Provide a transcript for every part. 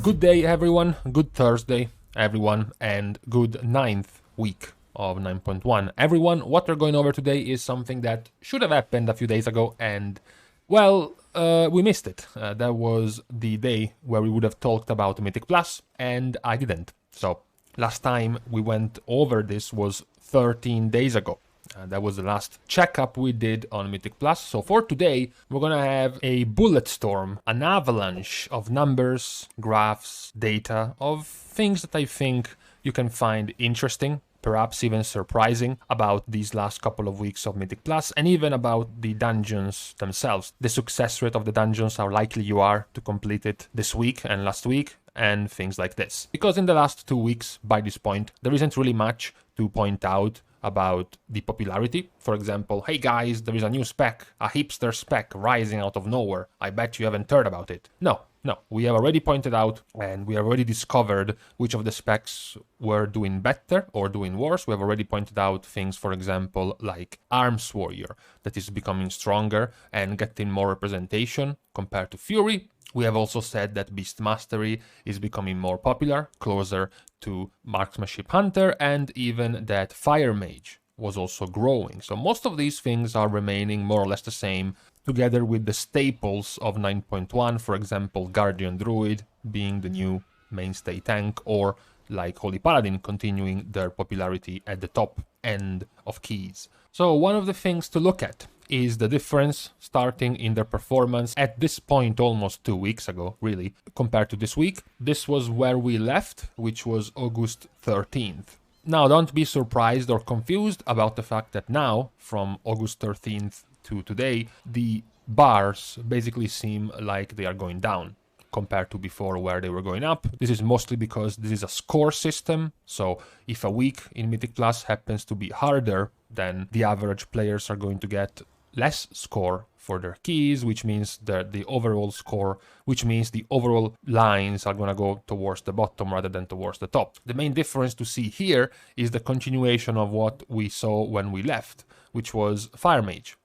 Good day everyone, good Thursday everyone, and good ninth week of 9.1. Everyone, what we're going over today is something that should have happened a few days ago and, well, we missed it. That was the day where we would have talked about Mythic Plus, and I didn't. So, last time we went over this was 13 days ago. That was the last checkup we did on Mythic Plus. So for today, we're gonna have a bullet storm, an avalanche of numbers, graphs, data, of things that I think you can find interesting, perhaps even surprising, about these last couple of weeks of Mythic Plus, and even about the dungeons themselves. The success rate of the dungeons, how likely you are to complete it this week and last week, and things like this. Because in the last 2 weeks, by this point, there isn't really much to point out about the popularity. For example, hey guys, there is a new spec, a hipster spec rising out of nowhere. I bet you haven't heard about it. No, we have already pointed out and we have already discovered which of the specs were doing better or doing worse. We have already pointed out things, for example, like Arms Warrior, that is becoming stronger and getting more representation compared to Fury. We have also said that Beast Mastery is becoming more popular, closer to Marksmanship Hunter, and even that Fire Mage was also growing. So most of these things are remaining more or less the same, together with the staples of 9.1, for example, Guardian Druid being the new mainstay tank, or like Holy Paladin continuing their popularity at the top end of keys. So one of the things to look at is the difference starting in their performance at this point almost 2 weeks ago, really, compared to this week. This was where we left, which was August 13th. Now, don't be surprised or confused about the fact that now, from August 13th to today, the bars basically seem like they are going down compared to before where they were going up. This is mostly because this is a score system, so if a week in Mythic Plus happens to be harder, then the average players are going to get less score for their keys, which means that the overall score, which means the overall lines are going to go towards the bottom rather than towards the top. The main difference to see here is the continuation of what we saw when we left, which was Fire Mage.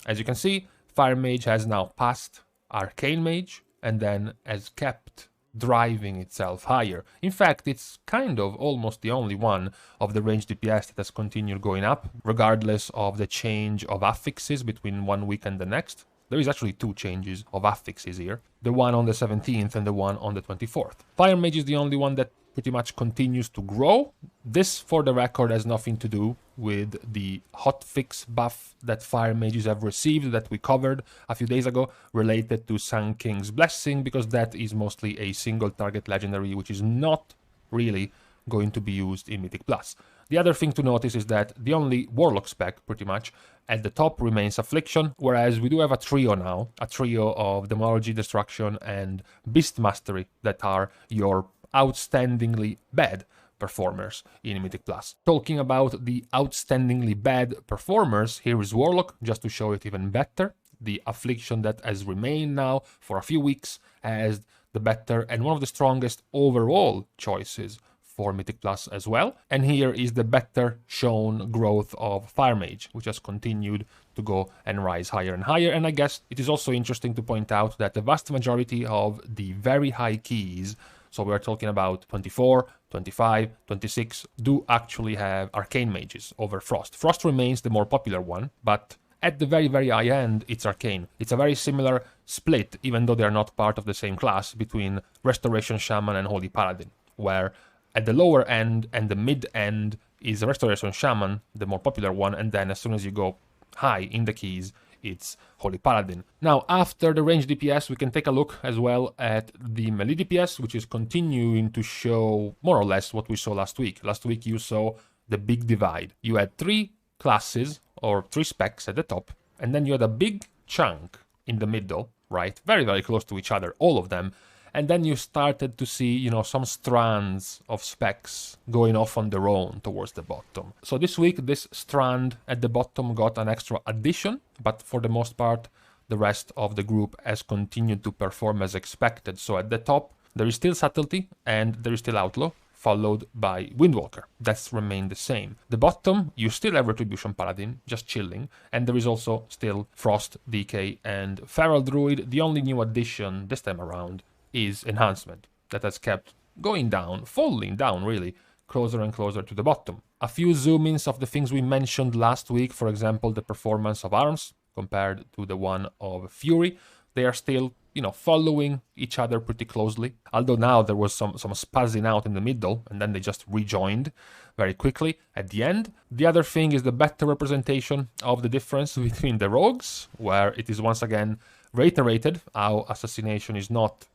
As you can see, Fire Mage has now passed Arcane Mage and then has kept driving itself higher. In fact, it's kind of almost the only one of the range DPS that has continued going up, regardless of the change of affixes between 1 week and the next. There is actually 2 changes of affixes here, the one on the 17th and the one on the 24th. Fire Mage is the only one that pretty much continues to grow. This, for the record, has nothing to do with the hotfix buff that Fire Mages have received that we covered a few days ago related to Sun King's Blessing, because that is mostly a single target legendary which is not really going to be used in Mythic Plus. The other thing to notice is that the only Warlock spec, pretty much, at the top remains Affliction, whereas we do have a trio now, a trio of Demonology, Destruction, and Beast Mastery that are your outstandingly bad performers in Mythic Plus. Talking about the outstandingly bad performers, here is Warlock, just to show it even better. The Affliction that has remained now for a few weeks as the better and one of the strongest overall choices for Mythic Plus as well. And here is the better shown growth of Fire Mage, which has continued to go and rise higher and higher. And I guess it is also interesting to point out that the vast majority of the very high keys, so we're talking about 24, 25, 26, do actually have Arcane Mages over Frost. Frost remains the more popular one, but at the very, very high end, it's Arcane. It's a very similar split, even though they're not part of the same class, between Restoration Shaman and Holy Paladin, where at the lower end and the mid end is Restoration Shaman, the more popular one, and then as soon as you go high in the keys, it's Holy Paladin. Now, after the range DPS, we can take a look as well at the melee DPS, which is continuing to show more or less what we saw last week. Last week, you saw the big divide. You had 3 classes, or 3 specs at the top, and then you had a big chunk in the middle, right? Very, very close to each other, all of them. And then you started to see, some strands of specs going off on their own towards the bottom. So this week, this strand at the bottom got an extra addition, but for the most part, the rest of the group has continued to perform as expected. So at the top, there is still Subtlety and there is still Outlaw, followed by Windwalker. That's remained the same. The bottom, you still have Retribution Paladin, just chilling, and there is also still Frost, DK, and Feral Druid. The only new addition this time around is Enhancement. that has kept going down, falling down really, closer and closer to the bottom. A few zoom-ins of the things we mentioned last week, for example, the performance of arms compared to the one of Fury. They are still, following each other pretty closely. Although now there was some spazzing out in the middle, and then they just rejoined very quickly at the end. The other thing is the better representation of the difference between the rogues, where it is once again reiterated how Assassination is not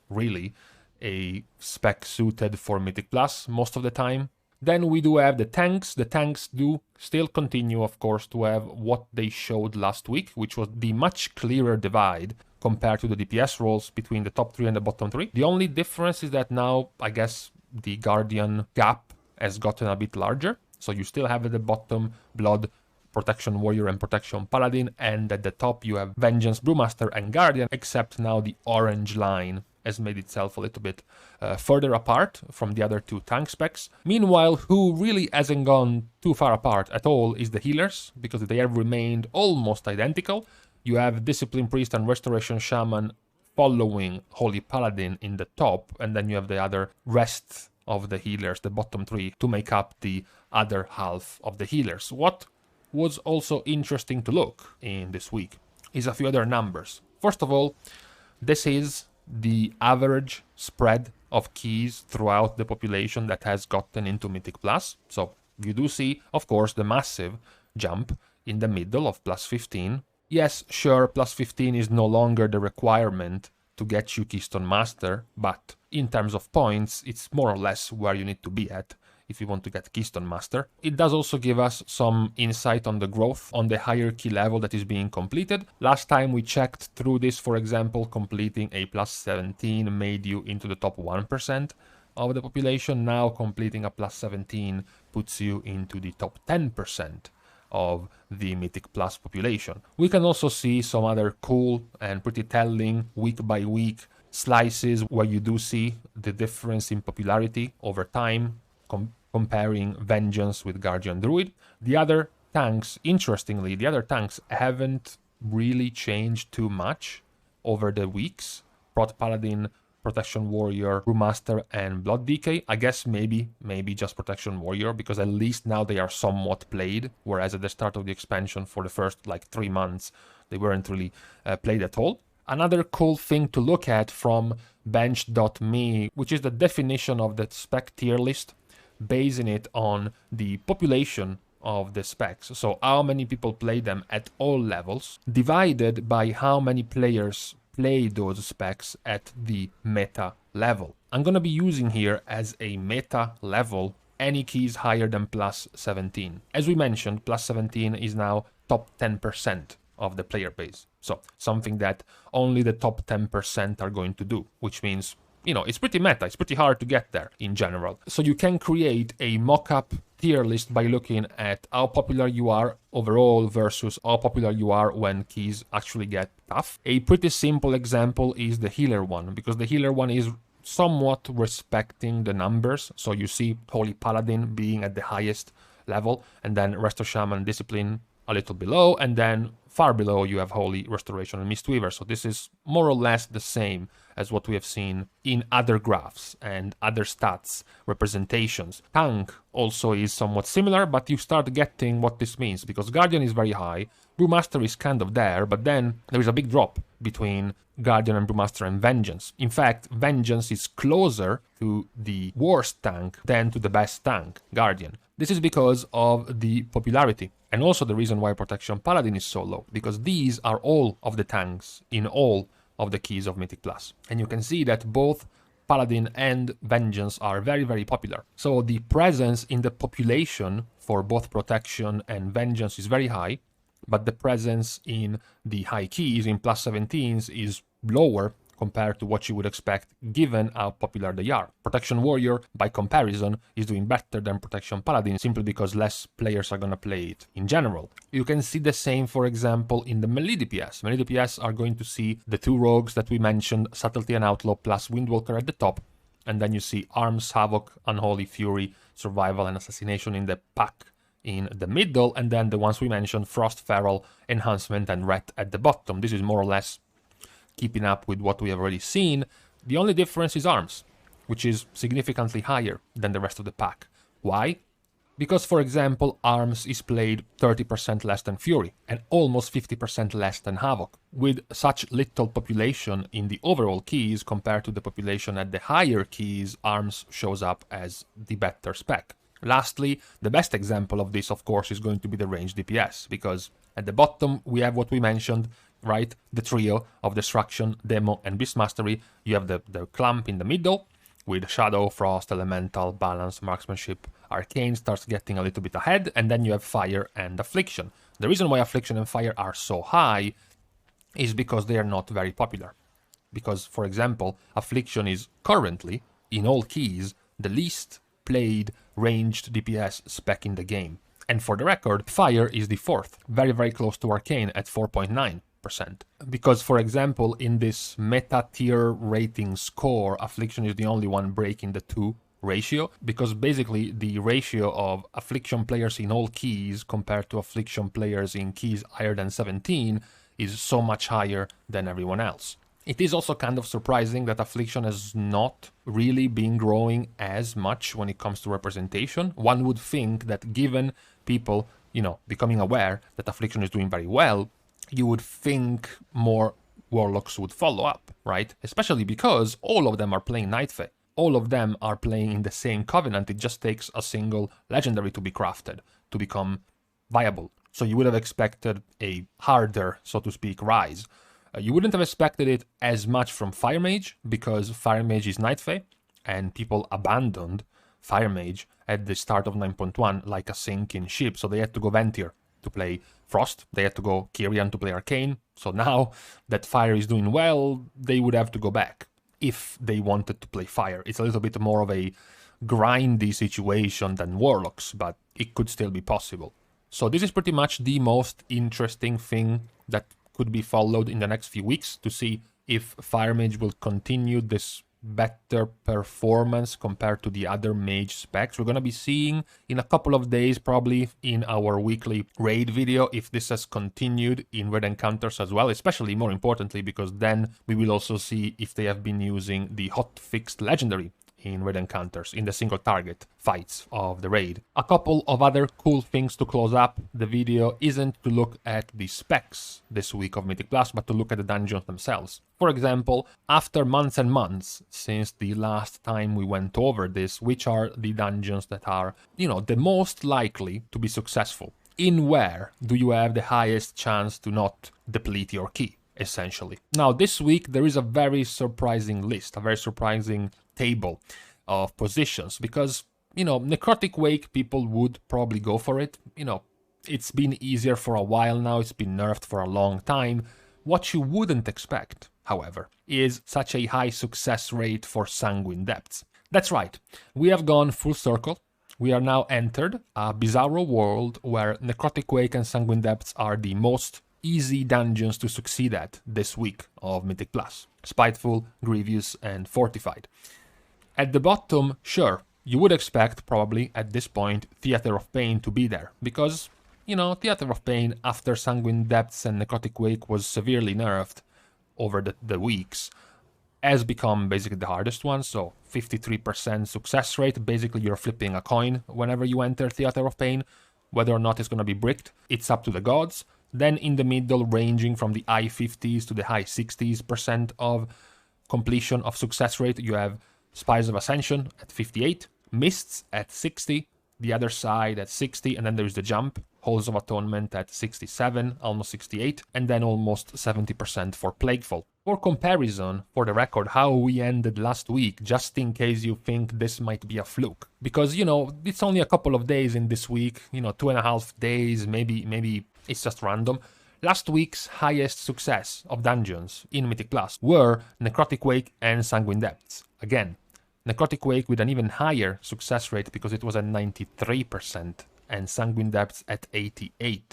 really a spec suited for Mythic Plus most of the time. Then we do have the tanks. The tanks do still continue, of course, to have what they showed last week, which was the much clearer divide compared to the DPS roles between the top 3 and the bottom 3. The only difference is that now, I guess, the Guardian gap has gotten a bit larger. So you still have at the bottom Blood, Protection Warrior and Protection Paladin, and at the top you have Vengeance, Brewmaster and Guardian, except now the orange line has made itself a little bit further apart from the other two tank specs. Meanwhile, who really hasn't gone too far apart at all is the healers, because they have remained almost identical. You have Discipline Priest and Restoration Shaman following Holy Paladin in the top, and then you have the other rest of the healers, the bottom 3, to make up the other half of the healers. What was also interesting to look in this week is a few other numbers. First of all, this is the average spread of keys throughout the population that has gotten into Mythic Plus. So you do see, of course, the massive jump in the middle of plus 15. Yes, sure, plus 15 is no longer the requirement to get you Keystone Master, but in terms of points, it's more or less where you need to be at if you want to get Keystone Master. It does also give us some insight on the growth on the hierarchy level that is being completed. Last time we checked through this, for example, completing a plus 17 made you into the top 1% of the population. Now completing a plus 17 puts you into the top 10% of the Mythic Plus population. We can also see some other cool and pretty telling week by week slices where you do see the difference in popularity over time, comparing Vengeance with Guardian Druid. The other tanks, interestingly, haven't really changed too much over the weeks. Prot Paladin, Protection Warrior, Brewmaster, and Blood DK. I guess maybe just Protection Warrior, because at least now they are somewhat played, whereas at the start of the expansion for the first 3 months, they weren't really played at all. Another cool thing to look at from bench.me, which is the definition of the spec tier list, basing it on the population of the specs, so how many people play them at all levels, divided by how many players play those specs at the meta level. I'm going to be using here as a meta level any keys higher than plus 17. As we mentioned, plus 17 is now top 10% of the player base, so something that only the top 10% are going to do, which means it's pretty meta, it's pretty hard to get there in general. So you can create a mock-up tier list by looking at how popular you are overall versus how popular you are when keys actually get tough. A pretty simple example is the healer one, because the healer one is somewhat respecting the numbers. So you see Holy Paladin being at the highest level, and then Resto Shaman Discipline a little below, and then far below you have Holy Restoration and Mistweaver. So this is more or less the same as what we have seen in other graphs and other stats representations. Tank also is somewhat similar, but you start getting what this means, because Guardian is very high, Brewmaster is kind of there, but then there is a big drop between Guardian and Brewmaster and Vengeance. In fact, Vengeance is closer to the worst tank than to the best tank, Guardian. This is because of the popularity, and also the reason why Protection Paladin is so low, because these are all of the tanks in all of the keys of Mythic Plus. And you can see that both Paladin and Vengeance are very, very popular. So the presence in the population for both Protection and Vengeance is very high, but the presence in the high keys, in plus 17s, is lower compared to what you would expect given how popular they are. Protection Warrior, by comparison, is doing better than Protection Paladin simply because less players are gonna play it in general. You can see the same, for example, in the melee DPS. Melee DPS are going to see the two rogues that we mentioned, Subtlety and Outlaw plus Windwalker at the top, and then you see Arms, Havoc, Unholy Fury, Survival and Assassination in the pack in the middle, and then the ones we mentioned, Frost, Feral, Enhancement and Ret at the bottom. This is more or less keeping up with what we have already seen. The only difference is arms. which is significantly higher than the rest of the pack. Why? Because, for example, Arms is played 30% less than Fury and almost 50% less than Havoc. With such little population in the overall keys compared to the population at the higher keys, Arms shows up as the better spec. Lastly, the best example of this, of course, is going to be the range DPS, because at the bottom we have what we mentioned, right? The trio of Destruction, Demo, and Beast Mastery. You have the clump in the middle, with Shadow, Frost, Elemental, Balance, Marksmanship. Arcane starts getting a little bit ahead, and then you have Fire and Affliction. The reason why Affliction and Fire are so high is because they are not very popular. Because, for example, Affliction is currently, in all keys, the least played ranged DPS spec in the game. And for the record, Fire is the fourth, very, very close to Arcane at 4.9%. Because, for example, in this meta tier rating score, Affliction is the only one breaking the 2 ratio, because basically the ratio of Affliction players in all keys compared to Affliction players in keys higher than 17 is so much higher than everyone else. It is also kind of surprising that Affliction has not really been growing as much when it comes to representation. One would think that given people, becoming aware that Affliction is doing very well, you would think more Warlocks would follow up, right? Especially because all of them are playing Nightfey. All of them are playing in the same Covenant. It just takes a single legendary to be crafted, to become viable. So you would have expected a harder, so to speak, rise. You wouldn't have expected it as much from Fire Mage, because Fire Mage is Nightfey, and people abandoned Fire Mage at the start of 9.1 like a sinking ship, so they had to go Ventir to play Frost, they had to go Kyrian to play Arcane, so now that Fire is doing well, they would have to go back if they wanted to play Fire. It's a little bit more of a grindy situation than Warlocks, but it could still be possible. So this is pretty much the most interesting thing that could be followed in the next few weeks, to see if Fire Mage will continue this better performance compared to the other mage specs. We're going to be seeing in a couple of days, probably in our weekly raid video, if this has continued in raid encounters as well, especially more importantly, because then we will also see if they have been using the hot fixed legendary in raid encounters, in the single target fights of the raid. A couple of other cool things to close up the video isn't to look at the specs this week of Mythic Plus, but to look at the dungeons themselves. For example, after months and months since the last time we went over this, which are the dungeons that are, the most likely to be successful? In where do you have the highest chance to not deplete your key, essentially? Now, this week there is a very surprising list, a very surprising table of positions, because Necrotic Wake, people would probably go for it. It's been easier for a while now, it's been nerfed for a long time. What you wouldn't expect, however, is such a high success rate for Sanguine Depths. That's right, we have gone full circle. We are now entered a bizarro world where Necrotic Wake and Sanguine Depths are the most easy dungeons to succeed at this week of Mythic Plus. Spiteful, Grievous, and Fortified. At the bottom, sure, you would expect, probably, at this point, Theater of Pain to be there, because, Theater of Pain, after Sanguine Depths and Necrotic Wake was severely nerfed over the weeks, has become basically the hardest one, so 53% success rate, basically you're flipping a coin whenever you enter Theater of Pain, whether or not it's going to be bricked, it's up to the gods. Then in the middle, ranging from the high 50s to the high 60s% of completion of success rate, you have Spies of Ascension at 58, Mists at 60, the other side at 60, and then there's the jump, Halls of Atonement at 67, almost 68, and then almost 70% for Plagueful. For comparison, for the record, how we ended last week, just in case you think this might be a fluke. Because, it's only a couple of days in this week, 2.5 days, maybe it's just random. Last week's highest success of dungeons in Mythic Plus were Necrotic Wake and Sanguine Depths. Again, Necrotic Wake with an even higher success rate because it was at 93% and Sanguine Depths at 88%.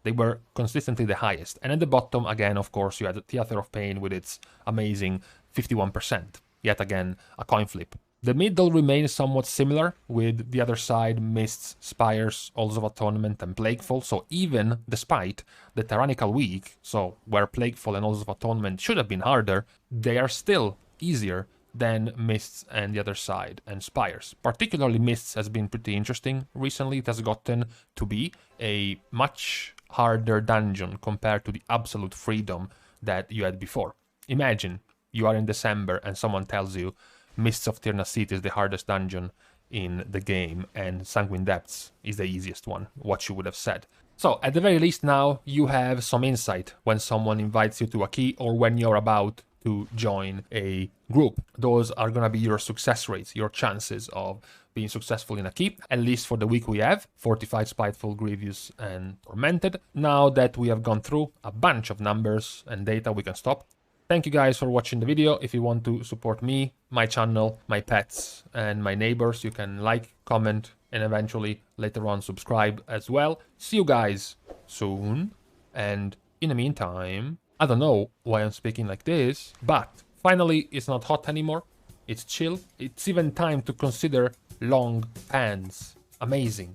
They were consistently the highest. And at the bottom, again, of course, you had Theater of Pain with its amazing 51%. Yet again, a coin flip. The middle remains somewhat similar, with the other side Mists, Spires, Halls of Atonement, and Plagueful. So even despite the Tyrannical Week, so where Plagueful and Halls of Atonement should have been harder, they are still easier than Mists and the other side, and Spires. Particularly Mists has been pretty interesting recently. It has gotten to be a much harder dungeon compared to the absolute freedom that you had before. Imagine you are in December and someone tells you Mists of Tir-Nasit is the hardest dungeon in the game and Sanguine Depths is the easiest one, what you would have said. So at the very least now you have some insight when someone invites you to a key or when you're about to join a group. Those are gonna be your success rates, your chances of being successful in a key, at least for the week we have, Fortified, Spiteful, Grievous, and Tormented. Now that we have gone through a bunch of numbers and data, we can stop. Thank you guys for watching the video. If you want to support me, my channel, my pets, and my neighbors, you can like, comment, and eventually later on subscribe as well. See you guys soon. And in the meantime, I don't know why I'm speaking like this, but finally it's not hot anymore. It's chill. It's even time to consider long pants. Amazing.